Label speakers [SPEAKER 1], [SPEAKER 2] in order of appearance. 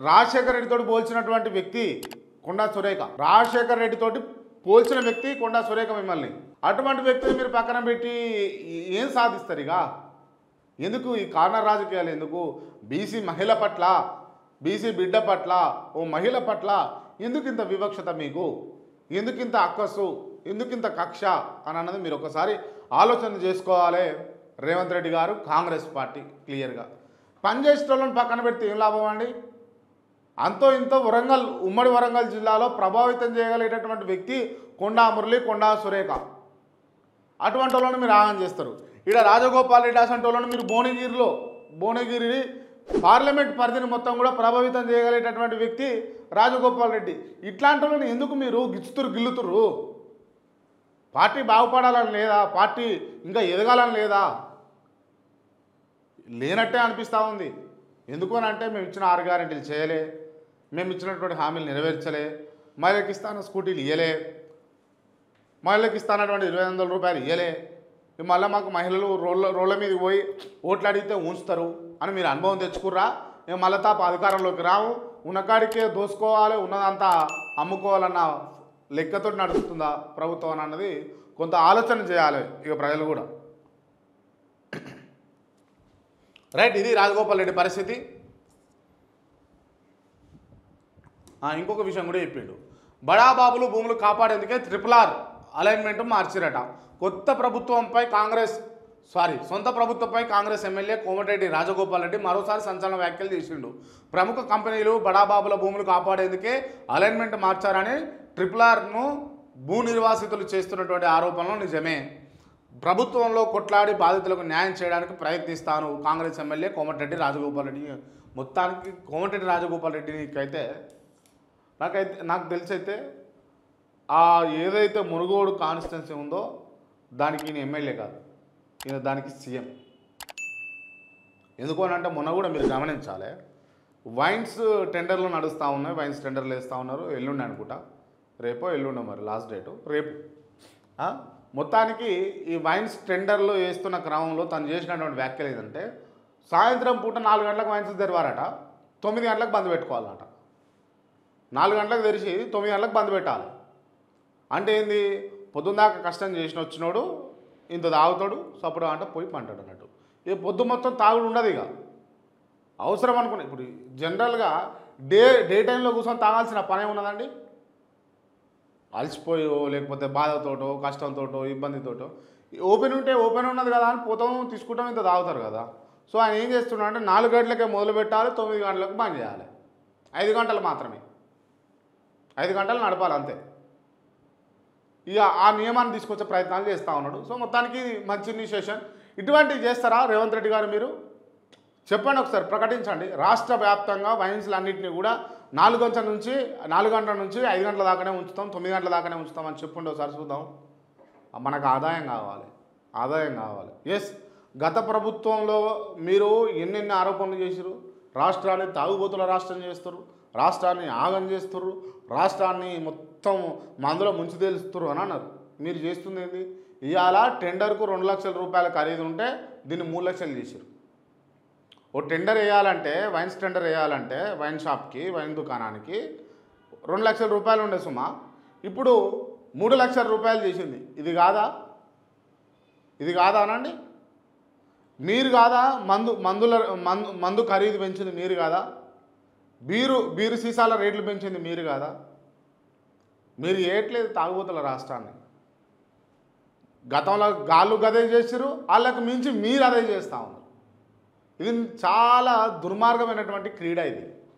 [SPEAKER 1] రాజశేఖర రెడ్డితో పోల్చినటువంటి వ్యక్తి కొండా సురేఖ, రాజశేఖర రెడ్డితోటి పోల్చిన వ్యక్తి కొండా సురేఖ మిమ్మల్ని. అటువంటి వ్యక్తిని మీరు పక్కన పెట్టి ఏం సాధిస్తారు? ఇక ఎందుకు ఈ కార్నర్ రాజకీయాలు? ఎందుకు బీసీ మహిళ పట్ల, బీసీ బిడ్డ పట్ల, ఓ మహిళ పట్ల ఎందుకు ఇంత వివక్షత? మీకు ఎందుకు ఇంత అక్కసు, ఎందుకు ఇంత కక్ష అని అన్నది మీరు ఒకసారి ఆలోచన చేసుకోవాలి. రేవంత్ రెడ్డి గారు, కాంగ్రెస్ పార్టీ క్లియర్గా పనిచేసేటోళ్ళని పక్కన పెడితే ఏం లాభం అండి? అంతో ఇంతో వరంగల్, ఉమ్మడి వరంగల్ జిల్లాలో ప్రభావితం చేయగలిగేటటువంటి వ్యక్తి కొండా మురళి, కొండా సురేఖ. అటువంటి వాళ్ళని మీరు ఆగం చేస్తారు. ఇక్కడ రాజగోపాల్ రెడ్డి అసంటి వాళ్ళని మీరు భువనగిరి పార్లమెంట్ పరిధిని మొత్తం కూడా ప్రభావితం చేయగలిగేటటువంటి వ్యక్తి రాజగోపాల్ రెడ్డి. ఇట్లాంటి వాళ్ళని ఎందుకు మీరు గిల్లుతురు? పార్టీ బాగుపడాలని లేదా? పార్టీ ఇంకా ఎదగాలని లేదా? లేనట్టే అనిపిస్తూ ఉంది. ఎందుకు అని అంటే మేము ఇచ్చిన 6 గ్యారెంటీలు చేయలే, మేము ఇచ్చినటువంటి హామీలు నెరవేర్చలే, మహిళలకు ఇస్తాన స్కూటీలు ఇవ్వలే, మహిళలకు ఇస్తానటువంటి 2500 రూపాయలు ఇవ్వలే, మళ్ళీ మాకు మహిళలు రోడ్ల మీదకి పోయి ఓట్లు అడిగితే ఉంచుతారు అని మీరు అనుభవం తెచ్చుకుర్రా? మేము మళ్ళీ తాప అధికారంలోకి రాము, ఉన్నకాడికే దోసుకోవాలి, ఉన్నదంతా అమ్ముకోవాలన్న లెక్కతో నడుస్తుందా ప్రభుత్వం అన్నది కొంత ఆలోచన చేయాలి ఇక ప్రజలు కూడా. రైట్, ఇది రాజగోపాల్ రెడ్డి పరిస్థితి. ఇంకొక విషయం కూడా చెప్పిండు. బడాబాబులు భూములు కాపాడేందుకే RRR అలైన్మెంట్ మార్చిరట. సొంత ప్రభుత్వంపై కాంగ్రెస్ ఎమ్మెల్యే కోమటిరెడ్డి రాజగోపాల్ రెడ్డి మరోసారి సంచలన వ్యాఖ్యలు చేసిండు. ప్రముఖ కంపెనీలు బడాబాబుల భూములు కాపాడేందుకే అలైన్మెంట్ మార్చారని RRRను భూ నిర్వాసితులు చేస్తున్నటువంటి ఆరోపణలు నిజమే. ప్రభుత్వంలో కొట్లాడి బాధితులకు న్యాయం చేయడానికి ప్రయత్నిస్తాను కాంగ్రెస్ ఎమ్మెల్యే కోమటిరెడ్డి రాజగోపాల్ రెడ్డి. మొత్తానికి కోమటిరెడ్డి రాజగోపాల్ రెడ్డికైతే నాకు తెలిసైతే ఏదైతే మునుగోడు కాన్స్టిట్యున్సీ ఉందో దానికి ఈయన ఎమ్మెల్యే కాదు, ఈయన దానికి సీఎం. ఎందుకు అని అంటే మొన్న కూడా మీరు గమనించాలి, వైన్స్ టెండర్లు నడుస్తూ ఉన్నాయి, వైన్స్ టెండర్లు వేస్తూ ఉన్నారు. ఎల్లుండి అనుకుంటా, రేపో ఎల్లుండో, మరి లాస్ట్ డేటు రేపు. మొత్తానికి ఈ వైన్స్ టెండర్లు వేస్తున్న క్రమంలో తను చేసినటువంటి వ్యాఖ్యలు ఏంటంటే, సాయంత్రం పూట 4 గంటలకు వైన్స్ తెరవారట, 9 గంటలకు బంద్ పెట్టుకోవాలన్నట. 4 గంటలకు తెరిచి 9 గంటలకు బంద్ పెట్టాలి అంటే ఏంది? పొద్దున్నాక కష్టం చేసిన వచ్చినోడు ఇంత తాగుతాడు, సప్పుడు అంటే పోయి పంటాడు అన్నట్టు. ఇక పొద్దు మొత్తం తాగుడు ఉండదు. ఇక అవసరం అనుకున్నా. ఇప్పుడు జనరల్గా డే టైంలో కూర్చొని తాగాల్సిన పనే ఉన్నదండి? అలసిపోయో లేకపోతే బాధతోటో కష్టంతోటో ఇబ్బందితోటో ఓపెన్ ఉంటే ఓపెన్ ఉన్నది కదా అని పోతాం, తీసుకుంటాం, ఇంత తాగుతారు కదా. సో ఆయన ఏం చేస్తున్నాడు అంటే 4 గంటలకే మొదలు పెట్టాలి, 9 గంటలకు బంద్ చేయాలి. 5 గంటలు మాత్రమే, 5 గంటలు నడపాలి అంతే. ఇక ఆ నియమాన్ని తీసుకొచ్చే ప్రయత్నాలు చేస్తూ ఉన్నాడు. సో మొత్తానికి మంచి ఇనిషియేషన్. ఇటువంటివి చేస్తారా రేవంత్ రెడ్డి గారు? మీరు చెప్పండి ఒకసారి, ప్రకటించండి. రాష్ట్ర వ్యాప్తంగా వైన్స్లు అన్నింటినీ కూడా 4 గంటల నుంచి 5 గంటల దాకానే ఉంచుతాం, 9 గంటల దాకానే ఉంచుతాం అని చెప్పండి ఒకసారి చూద్దాం. మనకు ఆదాయం కావాలి. ఎస్, గత ప్రభుత్వంలో మీరు ఎన్నెన్ని ఆరోపణలు చేశారు? రాష్ట్రాన్ని తాగుబోతుల రాష్ట్రం చేస్తారు, రాష్ట్రాన్ని ఆగం చేస్తారు, రాష్ట్రాన్ని మొత్తం మందులో ముంచి తెలుస్తారు అని అన్నారు. మీరు చేస్తుంది ఏంది? ఇవాళ టెండర్కు 2 లక్షల రూపాయల ఖరీదు ఉంటే దీన్ని 3 లక్షలు చేశారు. ఓ టెండర్ వేయాలంటే, వైన్స్ టెండర్ వేయాలంటే వైన్ షాప్కి, వైన్ దుకాణానికి 2 లక్షల రూపాయలు ఉండే సుమా, ఇప్పుడు 3 లక్షల రూపాయలు చేసింది. ఇది కాదా అనండి? మీరు కాదా? మందు ఖరీదు పెంచింది మీరు కాదా? బీరు సీసాల రేట్లు పెంచింది మీరు కాదా? మీరు చేయట్లేదు తాగుబోతుల రాష్ట్రాన్ని. గతంలో గాళ్ళు గదే చేసారు, వాళ్ళకు మించి మీరు అదే చేస్తూ ఉన్నారు. ఇది చాలా దుర్మార్గమైనటువంటి క్రీడ ఇది.